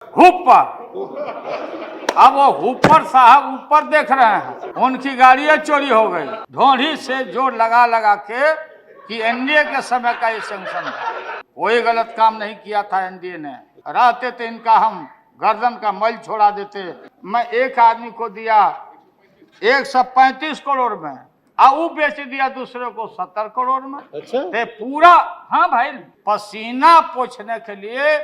Hooper. अब वो Hooper साहब ऊपर देख रहे हैं, उनकी गाड़ियां चोरी हो गई। ढोंढी से जोर लगा लगा के कि एनडीए के समय का ये सैंक्शन था। कोई गलत काम नहीं किया था एनडीए ने। रहते थे इनका हम गर्दन का मैल छोड़ा देते। मैं एक आदमी को दिया 135 करोड़ में, और वो बेच दिया दूसरे को 70 करोड़ में। अच्छा, ते पूरा, हाँ भाई, पसीना पोंछने के लिए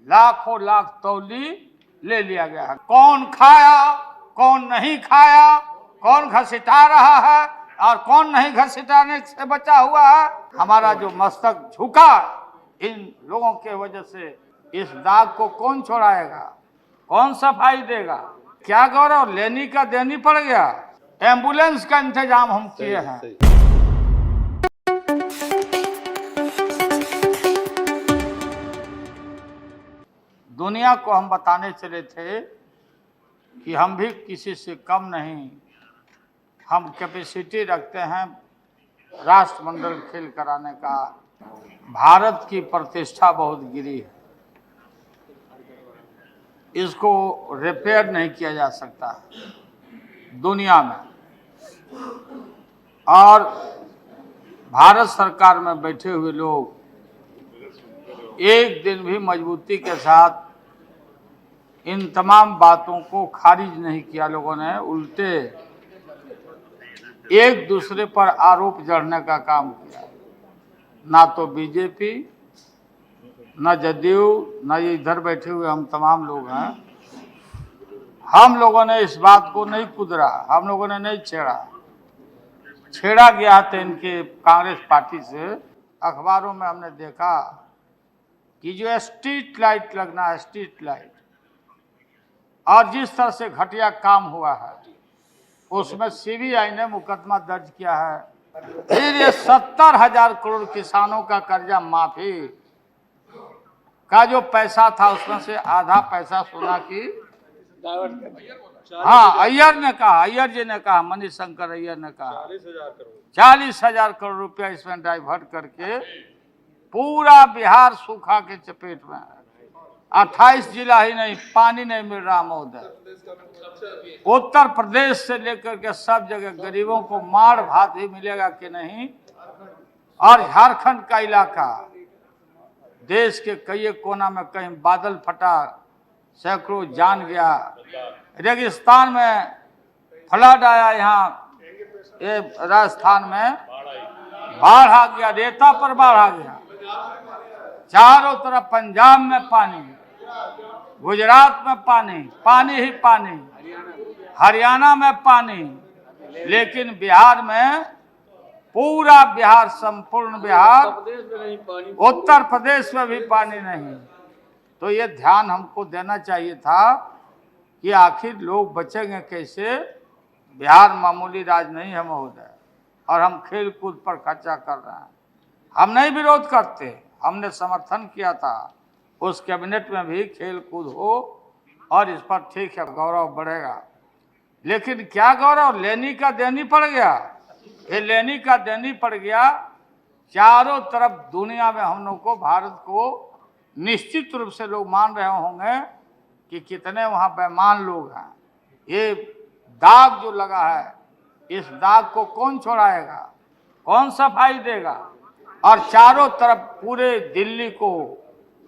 लाखों लाख तौली ले लिया गया है। कौन खाया, कौन नहीं खाया, कौन घसीटा रहा है और कौन नहीं घसीटाने से बचा हुआ है। हमारा जो मस्तक झुका इन लोगों के वजह से, इस दाग को कौन छोड़ाएगा, कौन सफाई देगा। क्या गौरव, लेनी का देनी पड़ गया। एम्बुलेंस का इंतजाम हम किए हैं। दुनिया को हम बताने चले थे कि हम भी किसी से कम नहीं, हम कैपेसिटी रखते हैं राष्ट्रमंडल खेल कराने का। भारत की प्रतिष्ठा बहुत गिरी है, इसको रिपेयर नहीं किया जा सकता दुनिया में। और भारत सरकार में बैठे हुए लोग एक दिन भी मजबूती के साथ इन तमाम बातों को खारिज नहीं किया। लोगों ने उल्टे एक दूसरे पर आरोप जड़ने का काम किया। ना तो बीजेपी, न जदयू, न ये इधर बैठे हुए हम तमाम लोग हैं, हम लोगों ने इस बात को नहीं कुदरा, हम लोगों ने नहीं छेड़ा गया था इनके कांग्रेस पार्टी से। अखबारों में हमने देखा कि जो स्ट्रीट लाइट लगना है, स्ट्रीट लाइट, और जिस तरह से घटिया काम हुआ है, उसमें सीबीआई ने मुकदमा दर्ज किया है। फिर ये 70,000 करोड़ किसानों का कर्जा माफी का जो पैसा था, उसमें से आधा पैसा सोना की, हाँ, अय्यर ने कहा, अय्यर जी ने कहा, मनीशंकर अय्यर ने कहा 40,000 करोड़ रुपया इसमें डाइवर्ट करके पूरा बिहार सूखा के चपेट में है। 28 जिला ही नहीं, पानी नहीं मिल रहा महोदय। उत्तर प्रदेश से लेकर के सब जगह गरीबों को मार भात ही मिलेगा कि नहीं। और झारखंड का इलाका, देश के कई कोना में कहीं बादल फटा, सैकड़ों जान गया। रेगिस्तान में फ्लड आया, यहाँ ये राजस्थान में बाढ़ आ गया, रेता पर बाढ़ आ गया। चारों तरफ पंजाब में पानी, गुजरात में पानी, पानी ही पानी, हरियाणा में पानी, लेकिन बिहार में, पूरा बिहार, संपूर्ण बिहार, उत्तर प्रदेश में भी पानी नहीं। तो ये ध्यान हमको देना चाहिए था कि आखिर लोग बचेंगे कैसे। बिहार मामूली राज नहीं है महोदय, और हम खेल कूद पर खर्चा कर रहे हैं। हम नहीं विरोध करते, हमने समर्थन किया था उस कैबिनेट में भी खेल कूद हो, और इस पर ठीक है, गौरव बढ़ेगा। लेकिन क्या गौरव, लेनी का देनी पड़ गया। ये लेनी का देनी पड़ गया। चारों तरफ दुनिया में हम लोग को, भारत को निश्चित रूप से लोग मान रहे होंगे कि कितने वहाँ बेईमान लोग हैं। ये दाग जो लगा है, इस दाग को कौन छोड़ाएगा, कौन सफाई देगा। और चारों तरफ पूरे दिल्ली को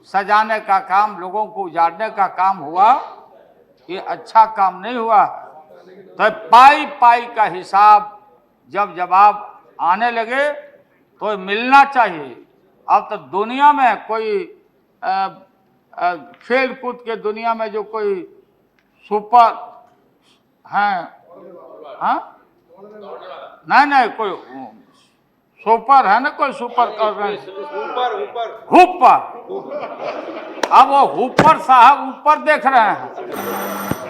सजाने का काम, लोगों को उजाड़ने का काम हुआ, ये अच्छा काम नहीं हुआ। तो पाई पाई का हिसाब जब जवाब आने लगे तो मिलना चाहिए। अब तो दुनिया में कोई खेल कूद के दुनिया में जो कोई सुपर हैं, हाँ, नहीं, कोई सुपर है ना, कोई सुपर कर रहे हैं, हुपर। अब वो हुपर साहब ऊपर देख रहे हैं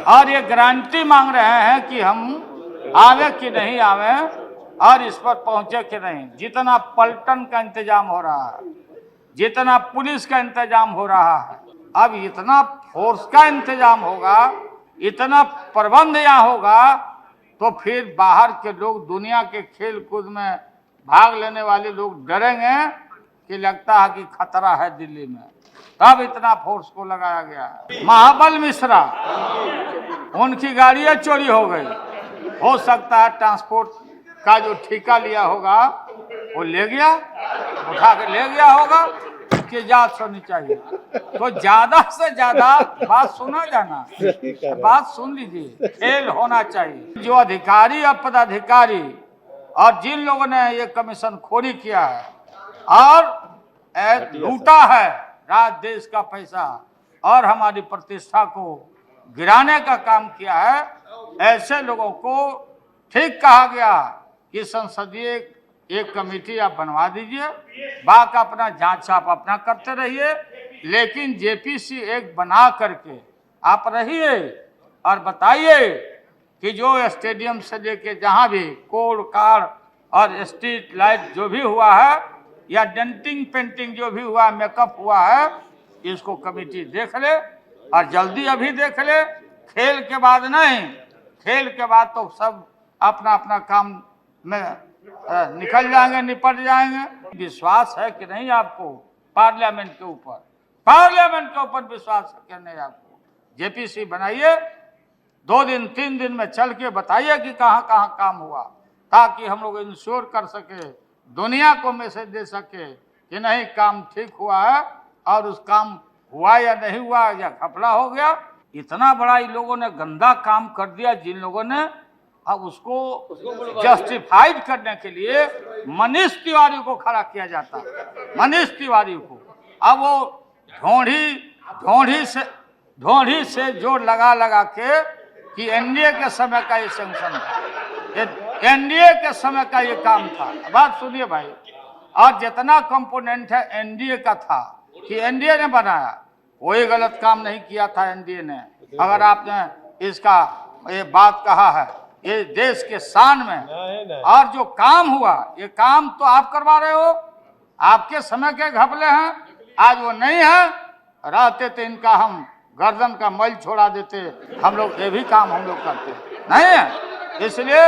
और ये गारंटी मांग रहे हैं कि हम आवे कि नहीं आवे और इस पर पहुंचे कि नहीं। जितना पलटन का इंतजाम हो रहा है, जितना पुलिस का इंतजाम हो रहा है, अब इतना फोर्स का इंतजाम होगा, इतना प्रबंध यहाँ होगा, तो फिर बाहर के लोग, दुनिया के खेल कूद में भाग लेने वाले लोग डरेंगे कि लगता है कि खतरा है दिल्ली में। तब इतना फोर्स को लगाया गया है। महाबल मिश्रा, उनकी गाड़ियां चोरी हो गई, हो सकता है ट्रांसपोर्ट का जो ठेका लिया होगा वो ले गया, उठा के ले गया होगा, कि जांच होनी चाहिए। तो ज्यादा से ज्यादा बात सुना जाना, बात सुन लीजिए, खेल होना चाहिए। जो अधिकारी और पदाधिकारी और जिन लोगों ने ये कमीशन खोरी किया है और लूटा है राज्य देश का पैसा और हमारी प्रतिष्ठा को गिराने का काम किया है, ऐसे लोगों को ठीक कहा गया कि संसदीय एक कमेटी आप बनवा दीजिए, बाकी अपना जांच आप अपना करते रहिए, लेकिन जेपीसी एक बना करके आप रहिए और बताइए कि जो स्टेडियम से लेके जहां भी कोड कार और स्ट्रीट लाइट जो भी हुआ है या डेंटिंग पेंटिंग जो भी हुआ, मेकअप हुआ है, इसको कमेटी देख ले और जल्दी अभी देख ले। खेल के बाद नहीं, खेल के बाद तो सब अपना अपना काम में निकल जाएंगे, निपट जाएंगे। विश्वास है कि नहीं आपको पार्लियामेंट के ऊपर? पार्लियामेंट के ऊपर विश्वास है कि नहीं आपको? जेपीसी बनाइए, 2 दिन 3 दिन में चल के बताइए कि कहाँ कहाँ काम हुआ, ताकि हम लोग इंश्योर कर सके, दुनिया को मैसेज दे सके कि नहीं काम ठीक हुआ है और उस काम हुआ या नहीं हुआ या घपला हो गया। इतना बड़ा इन लोगों ने गंदा काम कर दिया जिन लोगों ने, अब उसको जस्टिफाइड करने के लिए मनीष तिवारी को खड़ा किया जाता है। मनीष तिवारी को अब वो ढोंढी से जोर लगा लगा के कि एनडीए के समय का ये सैंक्शन था, एनडीए के समय का ये काम था। बात सुनिए भाई, और जितना कंपोनेंट है एनडीए का था कि एनडीए ने बनाया, कोई गलत काम नहीं किया था एनडीए ने। अगर आपने इसका ये बात कहा है ये देश के शान में, और जो काम हुआ ये काम तो आप करवा रहे हो, आपके समय के घपले हैं, आज वो नहीं है, रहते तो इनका हम गर्दन का मैल छोड़ा देते, हम लोग ये भी काम हम लोग करते नहीं है। इसलिए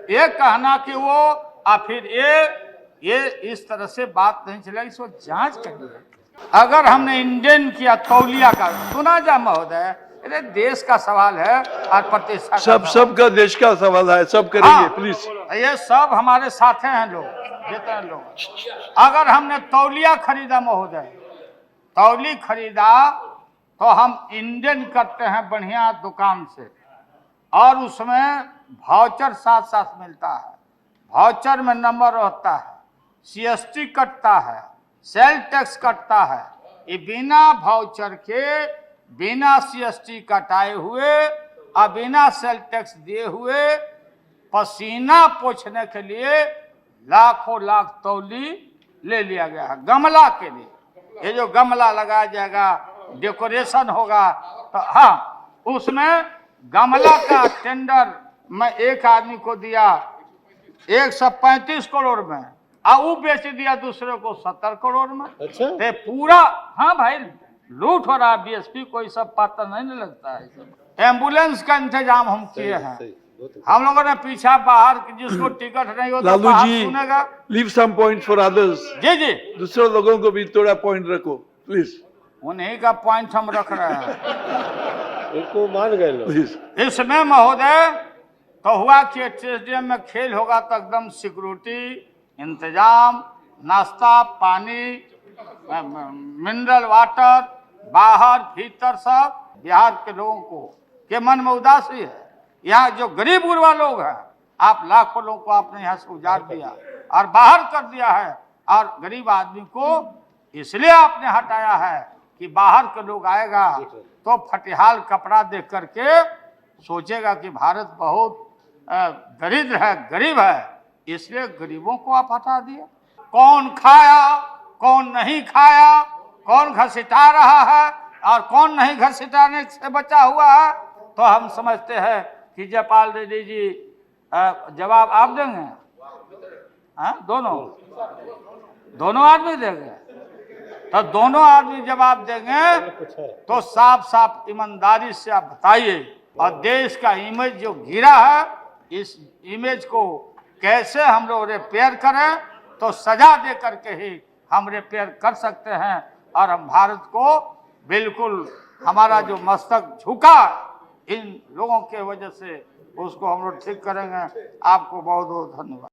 ये कहना कि वो फिर ये इस तरह से बात नहीं चलेगी, इसको जांच करिए। अगर हमने इंडियन किया तौलिया का, सुना जा महोदय, अरे देश का सवाल है और प्रतिष्ठा सबका देश का सवाल है, सब करेंगे प्लीज। ये सब हमारे साथ हैं लोग, जितने लोग। अगर हमने तौलिया खरीदा महोदय, तौली खरीदा तो हम इंडियन करते हैं बढ़िया दुकान से, और उसमें वाउचर साथ साथ मिलता है, वाउचर में नंबर होता है, सीएसटी कटता है, सेल टैक्स कटता है। ये बिना वाउचर के, बिना सीएसटी कटाए हुए और बिना सेल टैक्स दिए हुए पसीना पोंछने के लिए लाखों लाख तौली ले लिया गया है गमला के लिए। ये जो गमला लगाया जाएगा, डेकोरेशन होगा, तो हाँ, उसमें गमला का टेंडर मैं एक आदमी को दिया 135 करोड़ में, और वो बेच दिया दूसरे को 70 करोड़ में। अच्छा, ते पूरा, हाँ भाई, लूट हो रहा। बीएसपी को ये सब पता नहीं लगता है। एम्बुलेंस का इंतजाम हम किए हैं, हम लोगों ने पीछा बाहर, जिसको टिकट नहीं होता लालू बाहर जी, सुनेगा। Leave some point for others. जी जी, दूसरे लोगों को भी थोड़ा पॉइंट रखो प्लीज। उन्हीं का पॉइंट हम रख रहे हैं। इनको मान गए लोग। इसमें महोदय तो हुआ कि स्टेडियम में खेल होगा तो एकदम सिक्योरिटी इंतजाम, नाश्ता पानी, मिनरल वाटर, बाहर भीतर सब। बिहार के लोगों को के मन में उदासी है। यहाँ जो गरीब गुरबा लोग हैं, आप लाखों लोगों को आपने यहाँ से उजाड़ दिया और बाहर कर दिया है, और गरीब आदमी को इसलिए आपने हटाया है कि बाहर के लोग आएगा तो फटिहाल कपड़ा देख करके सोचेगा कि भारत बहुत दरिद्र है, गरीब है, इसलिए गरीबों को आप हटा दिए। कौन खाया, कौन नहीं खाया, कौन घसीटा रहा है और कौन नहीं घसीटाने से बचा हुआ है, तो हम समझते हैं कि जयपाल रेड्डी जी जवाब आप देंगे। हाँ, दोनों आदमी देंगे, तो दोनों आदमी जवाब देंगे तो साफ साफ ईमानदारी से आप बताइए। और देश का इमेज जो गिरा है, इस इमेज को कैसे हम लोग रिपेयर करें, तो सजा दे करके ही हम रिपेयर कर सकते हैं। और हम भारत को बिल्कुल हमारा जो मस्तक झुका इन लोगों के वजह से उसको हम लोग ठीक करेंगे। आपको बहुत बहुत धन्यवाद।